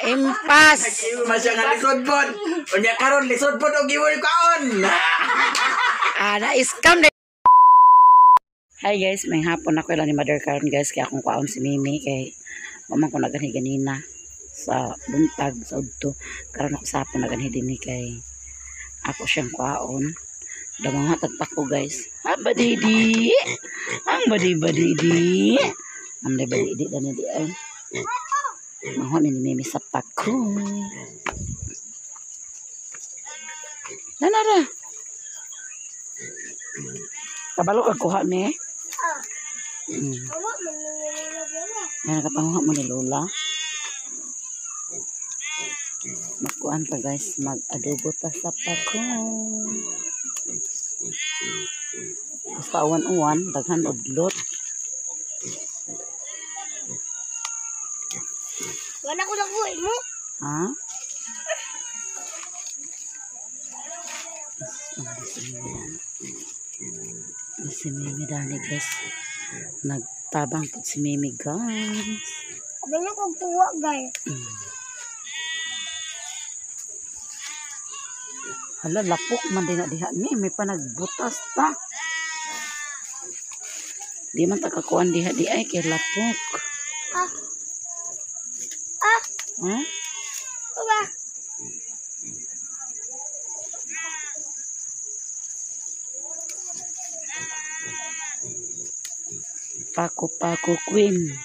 Impas. Masya nga lisod po. Unya karon lisod po og giwoy kaon. Na-scam na. Hi guys, may hapon ako lang ni Mother karon guys, kaya akong kwaon si Mimi kay mamang ko nagani ganina sa buntag sa udto. Karon ako sa hapon nagani dinhi kay ako siyang kwaon. Damang hatag pa ko guys. Badidi. Ang badi-badidi. Ang badidi dani di ay. Mahon ni Mimi sa pako. Nanara. Kabalo ka kuha mi. Yan nakapanguha mo ni Lola. Magkuhan pa guys, mag-adobo ta sa pako. Basta uwan-uwan, daghan udlot. Wala ko nakuha mo. Ha? Si Mimi dani guys. Nagtabang po si Mimi guys. Sabi niya kung kuha guys. Hala, lapok man din na diha ni. May pa nagbutas ta. Di man takakuan diha di ay kay lapok. Huh? Kuha. Pako queen.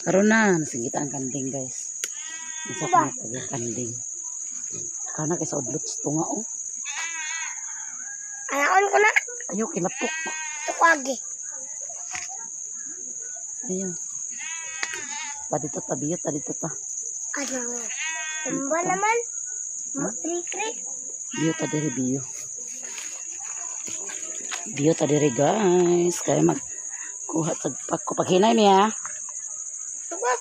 Karon na nasigita ang kanding guys. Isa pa na kanding. Kana kay sa udlot tunga oh. Anaon ko na. Ayo kilapok. Tukwagi. Ayo. Dito ta. Ano? Tumba naman. Krik-krik. Biyo ta diri biyo. Biyo ta diri guys. Kaya magkuha sa pako paghinay niya. Tugot.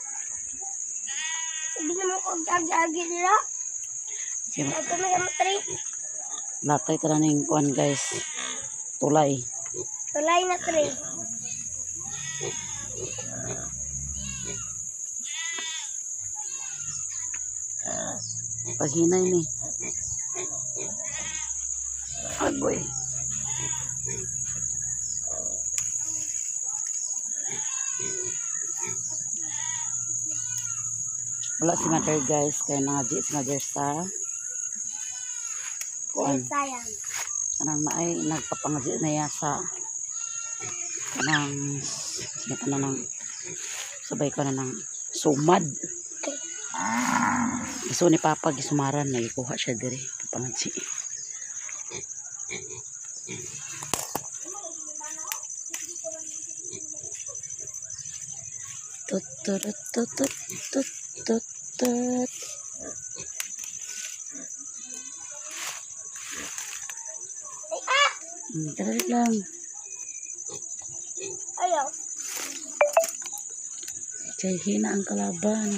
Sabi naman ko agi-agi nila. Ito may amatri. Latay tala ning kuan guys. Tulay. Tulay na tri. Paghinay ni. Agoy. Wala si Mother guys. Kaya nangadji si Mother sa kuan. Sayang. Kanang naay nagpapangadji na ya sa kanang sabay ko na ng sumad. Gusto ni Papa gisumaran na ikuha siya diri pangadji. Tut. Dali lang. Ayaw. Kaya hina ang kalaban.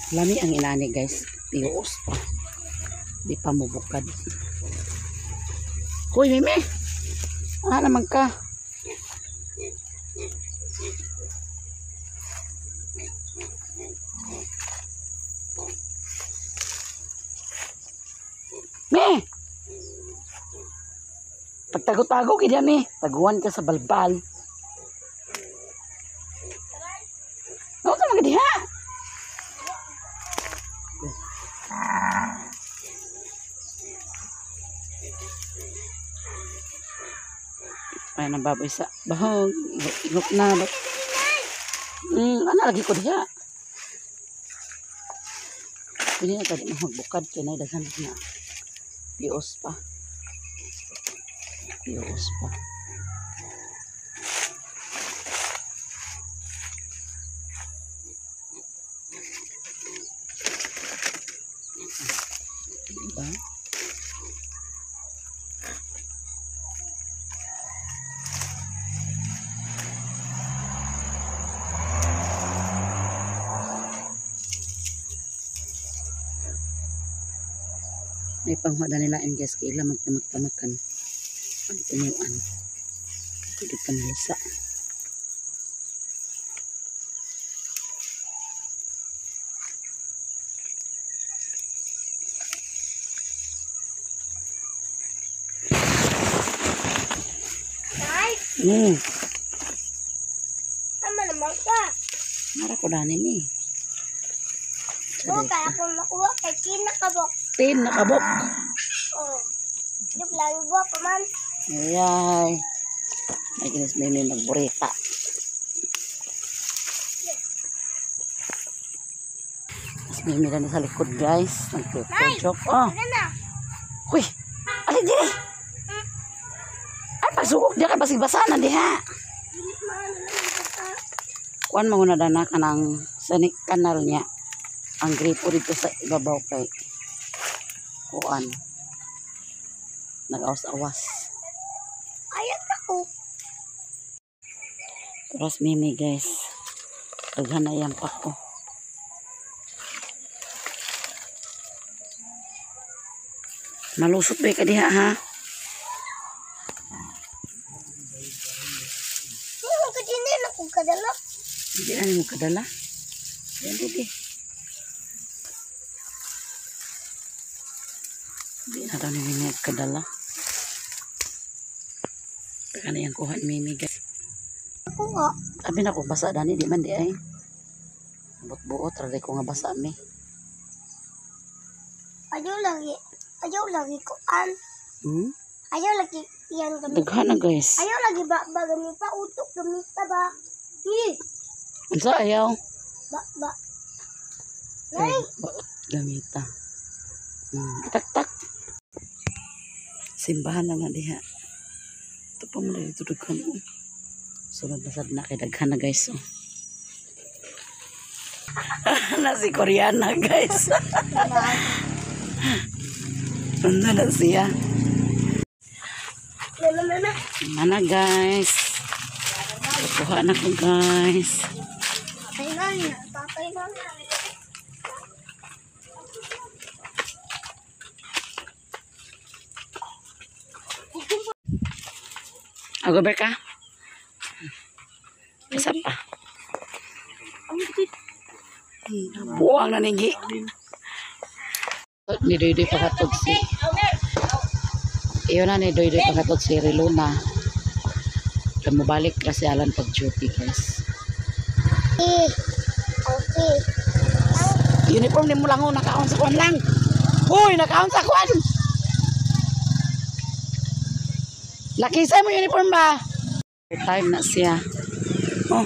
Lami ang inani guys. Tios pa. Di pa mubukad. Hoy Mimi. Naman ka. Me. Pagtago-tago kaya me. Taguan ka sa balbal. Ano ka magdiha? Ay nang baboy sa bahog. Igok na. Ano lagi ko diha? Pwede na tadi magbukad. Kaya na daghan na. Pios pa. Diba? May panghada nila and guys, kaila magtamak-tamakan ang tinuan. Pwede pa nalasa. Ay, tama naman ka. Mara ko dani ni. Oo, kaya akong makuha kay kinakabok. Tin nakabok. Oo. Yung lagi buwa pa man. Ayay. May ginis may nagburita. Mas may mila na sa likod guys. Nagpipojok. Oh. Ano na? Uy. Alin diri. Ay pagsugok diya kay basig-basa na diha. Hindi maano lang yung bata. Kuan mo na dana kanang sanik kanal niya. Ang gripo dito sa ibabaw kay kuan. Nag-awas-awas. Ayat ako. Terus mimi guys. Daghan na yang pako. Malusot ba ka diha ha? Hindi mo ka din ako kadala. Hindi na mo kadala. Yan di. Hindi na daw ni Mimi kadala. Teka na yung kuha ni Mimi guys. Ako nga. Sabi na ko basa dani di man di ay. Buot-buot raday ko nga basa mi. Ayaw lagi ko an. Ayaw lagi yan gamit. Daghan na guys. Ayaw lagi ba gamit pa utok gamit pa ba? Unsa ayaw? Ba. Nay, Baot gamita. Itak-tak. Simbahan na na diha. Ito pa mo dito daghan. Sunod na sad na kay daghan na guys. Oh. Na si Koreana guys. Ano na siya? na. Mana guys? Kuha na ko guys. Patay na. Ako ba ka? Isa pa. Buang na nigi. Ni Doy pakatod si. Iyon na ni Doy pakatod si Riluna. Kan mabalik kasi alan pag duty guys. Okay. Uniform ni mo lang nakaon sa kuan lang. Hoy, nakaon sa kuan. Laki sa mo uniform ba? Time na siya. Oh.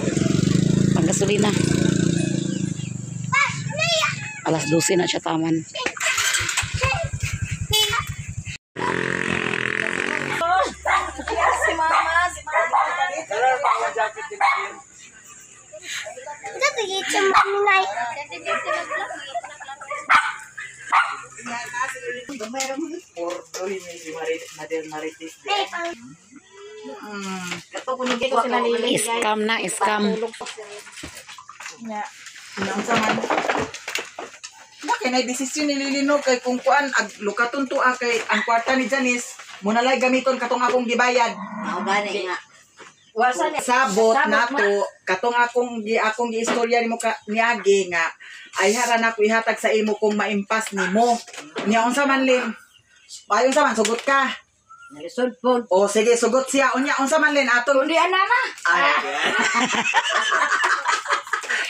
Panggasolina. Alas 12 na siya taman. Ito tigit sa maminay. Scam na, scam. Bakit na desisyon ni Lilino kay kung kuan ag lukaton to kay ang kwarta ni Janice muna lay gamiton katong akong gibayad. Gani nga. Sabot na to katong akong giistorya nimo ka niagi nga ay hara na ko ihatag sa imo kung maimpas nimo. Nya unsa man Lin? Payon sa man sugot ka. Nalisod po. O sige sugot siya unya unsa man Lin aton. Kundi anama. Ay.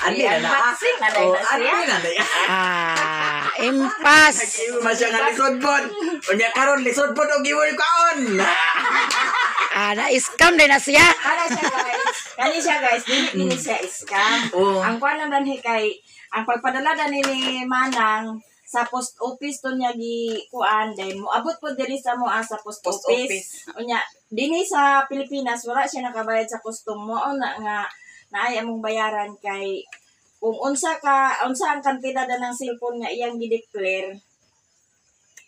Ani na. Unboxing na Oh, na siya. ani na. Impas. Masya nga lisod pod. Unya karon lisod pod og giwol kaon. Na-scam din na siya. Kani siya guys, dili siya scam. Oo. Ang kuan lang danhi kay ang pagpadala dani ni Manang sa post office to niya gi kuan dai mo abot po diri sa mo sa post office. Unya dinhi sa Pilipinas wala siya nakabayad sa custom mo na nga naay among bayaran kay kung unsa ang kantidad ng cellphone nga iyang gi-declare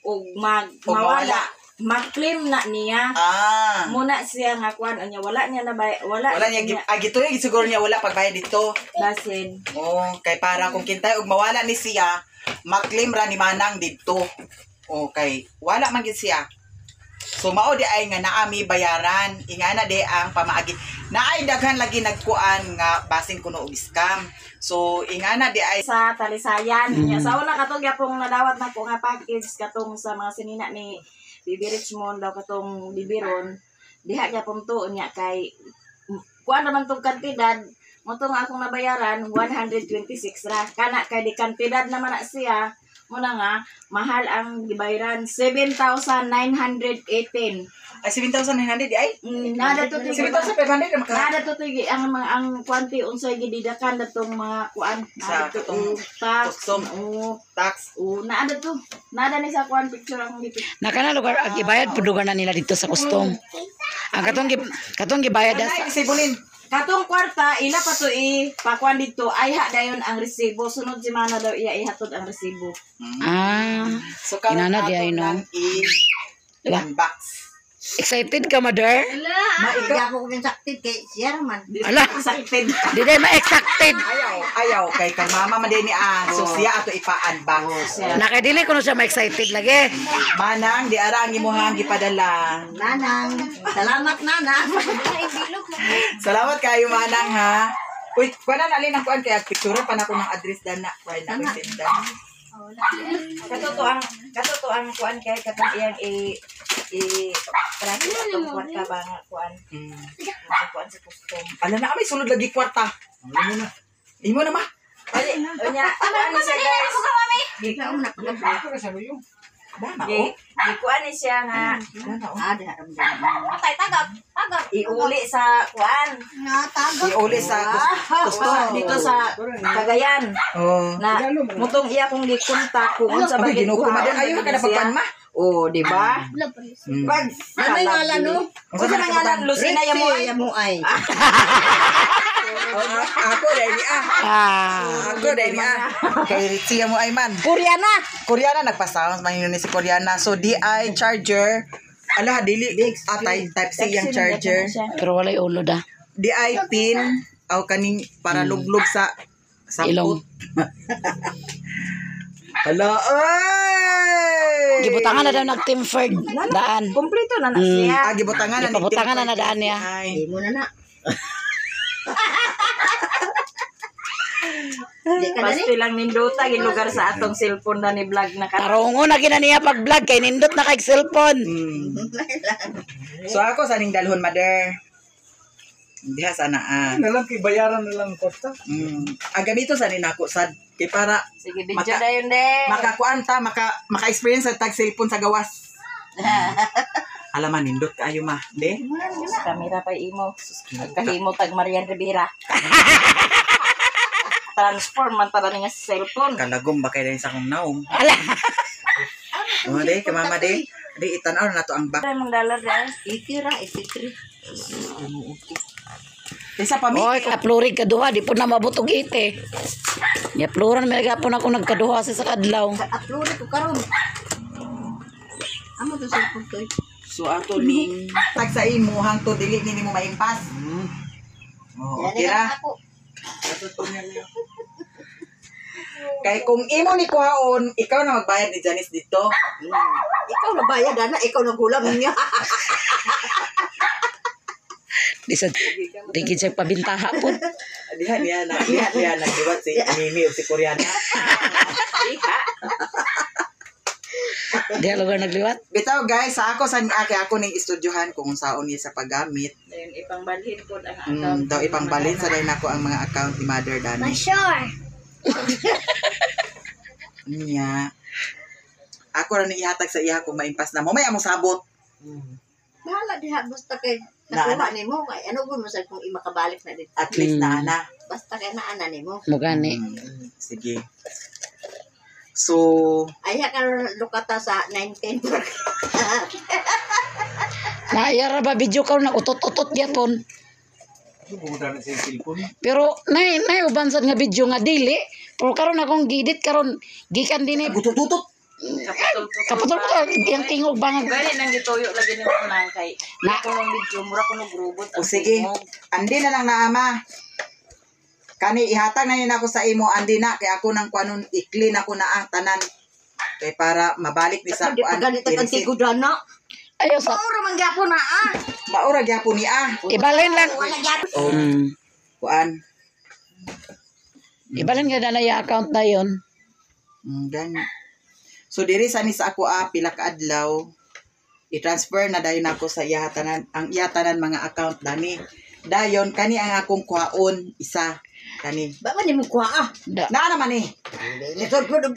ug mawala mag-claim na niya. Muna siya nga kuan unya wala niya na Wala niya agito yung siguro niya wala pagbayad dito. basin. Oh, kay para kung kintay og mawala ni siya, mag-claim ra ni Manang dito. Okay, wala man gid siya. So mao di ay nga naami bayaran, ingana di ang pamaagi. Naay daghan lagi nagkuan nga basin kuno og scam. So ingana di ay Sa Talisayan. Nya sa una katong yapong nadawat na ko nga package katong sa mga sinina ni Bibi Richmond daw katong bibiron. Diha gyapon to nya kay kuan naman tong kantidad mo to nga akong nabayaran 126 ra. Kana kay di kantidad naman na siya muna nga mahal ang gibayaran 7,918. ay 7,900 di ay. Nada to 7,500 na maka. Nada to tigi ang kwanti unsay gididakan datong mga kuan Sa katong custom. Tax. nada to. Nada ni sa kuan picture ang gipit. Nakana lugar ag ibayad pud lugar na nila dito sa custom. Ang katong gibayad Ay, sa sibulin. Katong kwarta ila pa to pakuan dito ay ha dayon ang resibo sunod si mana daw iya ihatod ang resibo. So karon Inana di ato ay, no? nang i-unbox. excited ka, mother? Maiga ko kung saktit kay siya naman. Ala, Sakit. di day ma-excited. Ayaw kay kang mama man din ni so siya ato ipa-unbox. Nakadili ko na siya ma-excited lagi. Manang di ara ang imuhang gipadala. Nanang, salamat nanang. Salamat kayo manang ha. Uy, kuan na alin ang kuan kay picture pa na ko ng address dana. Kuan na presenda. Katuto ang kuan kay katong iyang traffic atong kwarta ba nga kuan. Ang kuan sa custom. Ala na may sulod lagi kwarta. Imo na ma. Ali, unya, kuan ni siya guys. Ikaw na pala. Dana Di, oh. di kuan ni siya nga Dana oh. Ada ramdam. iuli sa kuan. Iuli sa Dito sa Cagayan. Oh. Na mutong iya kong gikontak kung unsa ba Abi ginuko man ayo ka na pagpan ma. Oh, di ba? Pag Ano yung ngalan no? Unsa Unsa man na ngalan Lucina ya mo? Yamuay. Ako dai ni Ako dai ni Kay Ritzy mo ay man. Koreana nagpa-sound man yun ni si Koreana. So DI charger. Ala dili atay type C yang charger. Pero walay ulo da. DI pin aw kaning para luglog sa Ilong. Hala ay. Gibutangan na daw nag-Team Ferd daan. Kompleto na na siya. Gibutangan na ni Gibutangan na daan niya. Ay. Di mo na. Di ka na ni. Basta lang nindota gilugar sa atong cellphone na ni vlog na ka. Tarungo na gina niya pag-vlog kay nindot na kay cellphone. So ako sa ning dalhon mother. Diha sana Nalang kay bayaran na lang kota. gamito sa ninako sad kay para Sige, video Maka- na yun de. makakuan ta maka-experience sa tag cellphone sa gawas. Alaman nindot kaayo ma, de. Kamera pa imo. Kahimo tag Marian Rivera. Transform man tara nga sa cellphone. Kalagom ba kay dahil sa akong naong. Ala. O de, kamama de. Di itanaw na to ang back. Ay mong dollar de. Itira, ititri. Isa pa mi. Oy, kaplurig kaduha di po na mabutog ite. Ya pluran may gapon ako nagkaduha sa kadlaw. Upload ko karon. Amo to sa photo. So ato ning tag sa imo hangtod dili ni mo maimpas. Oh, okay ra. Ako. Kay kung imo ni kuhaon, ikaw na magbayad ni Janice dito. Ikaw na bayad ana, ikaw na gulam niya. Di sa digid sa pabintaha po. Diha niya nagdiwat si Mimi o si Koreana. Di lugar nagliwat. Bitaw guys, sa ako sa ako ning istudyohan kung saon niya sa paggamit. Ayun ipangbalhin ko ang account. Daw ipangbalin sa dahil ako ang mga account ni Mother Dani. Sure. Niya. Ako ra ni ihatag sa iya kung maimpas na mo. May among sabot. Bahala diha basta kay nakuha nimo kay ano gud mo sa kung imakabalik na dito. At least na ana. Basta kay naana nimo. Mugani. Sige. So, Aya ka lukata sa 19. Naayara ba video ka na utot-utot gyapon. Pumunta na sa cellphone. Pero nay uban sad nga video nga dili. Pero karon akong gidit karon gikan din tutut. kaputol ko yang tingog bangag. Gani nang gituyo lagi ni mo nang kay. Na- Na ko ng video mura ko ng robot. O sige. Andi na lang na ama. Kani ihatag na yun ako sa imo andi na kay ako nang kuanon i-clean ako na tanan. Kay para mabalik ni sa Di pa ganito ang tigudan na. Ayaw sa Maura man gyapon na Maura gyapon ni ibalin lang. Wala gyapon. Oh, kuan. Ibalin nga na yung account na yon. Gani. So diri sa ni sa ako pila ka adlaw i-transfer na dayon ako sa iyatanan ang iyatanan mga account dani. Dayon kani ang akong kuhaon isa kani. Ba man mo kuha Na naman eh. Lisod ko dug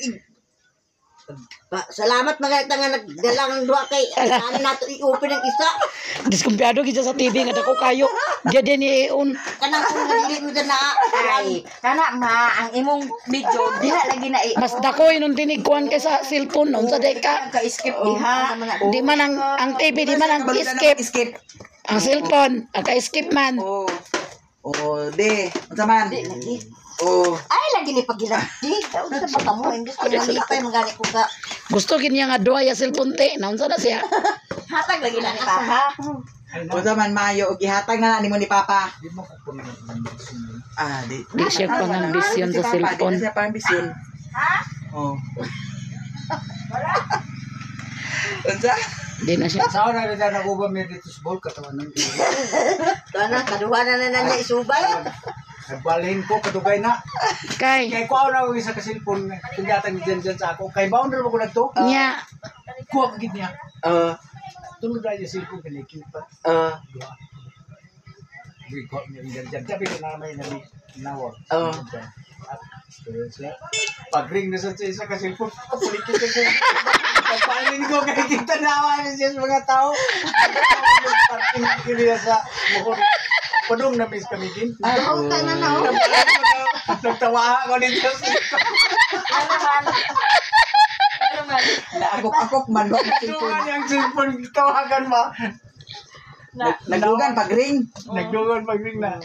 salamat mga nga nagdalang duha kay ano nato i-open ang isa. Diskumpiyado kita sa TV nga dako kayo. Dia din iun. Kanang kung dili mo na Ay, kana ma ang imong video diha lagi na Mas dako inon tinig kuan kay sa cellphone unsa day ka. ka-skip diha. Di man ang TV di man ang skip. Skip. Ang cellphone aka-skip man. Oh. Oh, de. Unsa man? Oh. ay lagi ni pagilati. Daw sa baka mo imbis ko nalipay magani ko ka. Gusto gid niya nga duha ya cellphone te. Naunsa na siya? Hatag lagi na ni Papa. Unsa man mayo og gihatag na nimo ni Papa. Di mo ko puno ng bisyon. Di. Di siya pang ambisyon sa cellphone. Di na siya pang ambisyon. Ha? Oh. Unsa? Di na siya. Sa na rin na ubam ni dito sa ball katawan ng dili. Kana kaduha na niya isubay. Nagbalhin ko kadugay na. Kay Kay ko na ko isa ka cellphone tigatan ni Jan sa ako. Kay boundary mo ko na to. nya Kuha gid niya. Tunod ra yung cellphone kay kita. Di ko ni Jan. Tapi ko na may nabi nawag. Pag-ring na sa isa ka cellphone, kapulikin ka siya. Pagpalin ko kay kita nawa siya sa mga tao. Parking kiniya sa mukon. Padung na miss kami din. Daw ka na na. Nagtawa ako din siya. Ano man? Ano man? Naagok-agok man. Nagdugan yung cellphone, tawagan mo. Nagdugan pag ring. Nagdugan pag-ring na.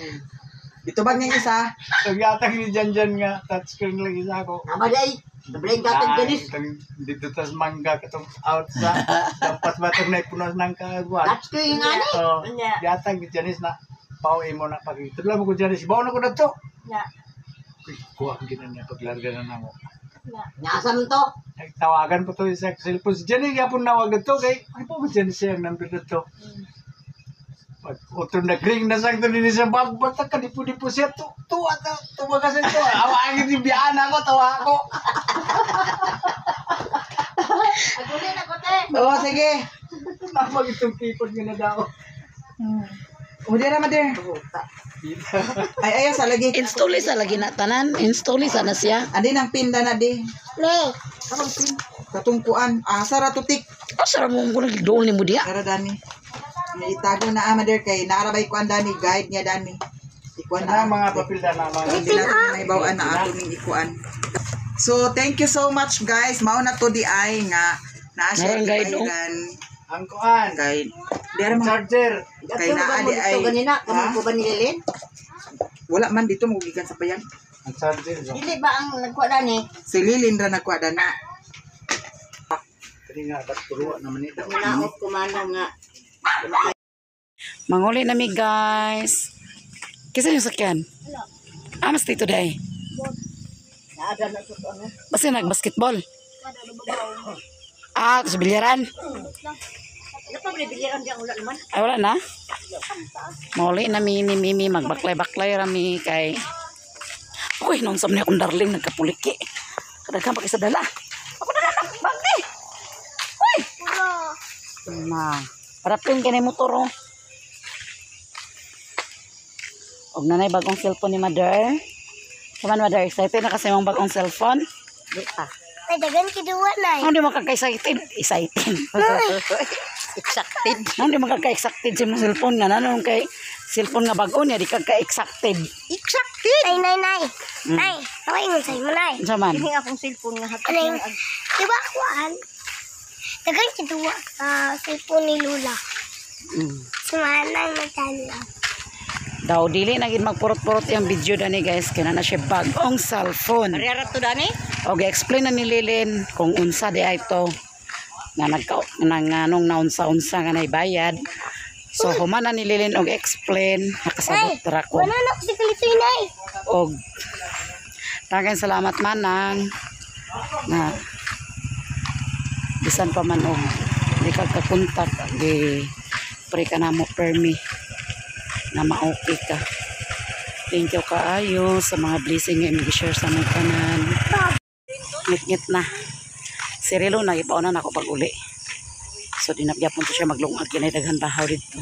Ito ba niya isa? Nagyatag ni Jan nga, touchscreen lang isa ako. Abaday. Nableng gatag ganis. Dito tas mangga katong out sa tampas batang na ipunos ng kagwan. That's ko yung ani. So, Nya. yatag ni Janice na pauwi mo na pag tudla mo ko Janice, bawo na ko na to. Nya. Kuha ang ginan niya paglarga na namo. Nya. Nasam to. Tawagan po to sa cellphone. Si Janice yapon nawag na to kay ay po Janice ang number na to. Pag utong nag-ring na sang to din sa bag, batak ka di po siya tuwa ka sa to. Awangin si biyaan ako, tawa ako. Ako din ako te. Oo, sige. Namag itong kipod nga na daw. Udi ra mader. Ay ayaw sa lagi. install sa lagi na tanan. Install sa na siya. Andi nang pinda na di. Me. Katungkuan. Asa ra tutik. Asa ra mo ko nagdool ni mo diha. Ara dani. May itago na mader kay naarabay ko dani guide niya dani. Ikuan Na na mga papel na naman. Hindi natin may bawaan na ato ning ikuan. So thank you so much guys. Mao na to di ay nga naa siya Meron guide, no? ibayran. Ang kuan, Guide. Dere mga charger. kay naa di ay. Ito ganina. Ha? Kamang ko ba nililin? Wala man dito magugikan sa payan. Ang charger. Dili ba ang nagkuha na ni? Si Lilin ra nagkwada na. Kani nga dat turuan naman ito. Minaot ko man nga. Manguli na mi guys. Kisa yung sakyan? Mas dito day. Naada na to ano. Basta nag-basketball. Sa bilyaran. Ano pa binibiliran diyan ulan naman? Ay, wala na. Muli na mi ni Mimi. Magbaklay-baklay rami kay... Uy, nung sa mga akong darling, nagkapuliki. Kadaghan pa isa dala. Ako na lang, bagdi. Uy! Na. Parapin ka na yung motor, oh. Og nanay bagong cellphone ni Mother. Saman, Mother, excited na kasi yung bagong cellphone. Di pa. May dagan kiduwa na eh. Hindi makaka-excited. Excited. Exacted. Hindi makaka-excited sa mga cellphone nga. Nanong kay cellphone nga bago niya, di kaka-excited. Exacted. Nay, nay, nay. Nay, kaway mo sa'yo mo, nay. Saman. Hindi akong cellphone nga hatag Ano yung, nga. diba kuhaan? Dagan kiduwa sa cellphone ni Lula. Sumanang nagtala. Daw, dili na gid magpurot-purot yung video dani guys. Kaya na siya bagong cellphone. Pariyara to dani? O, explain na ni Lilin kung unsa di ay ito. Nga nung naunsa-unsa nga naibayad. So, humana ni Lilin og explain. Nakasabot ra ko. Wala na ako si Kalitoy, nay. Og, daghang salamat manang. Na, bisan pa man og di ka kakontak di pre ka na mo permi na ma-okay ka. Thank you kaayo sa mga blessing nga i-share sa mga kanan. Ngit-ngit na. Si Relo na ipauna na ako pag uli. So dinapyapon to siya maglungag kinay daghan bahaw dito.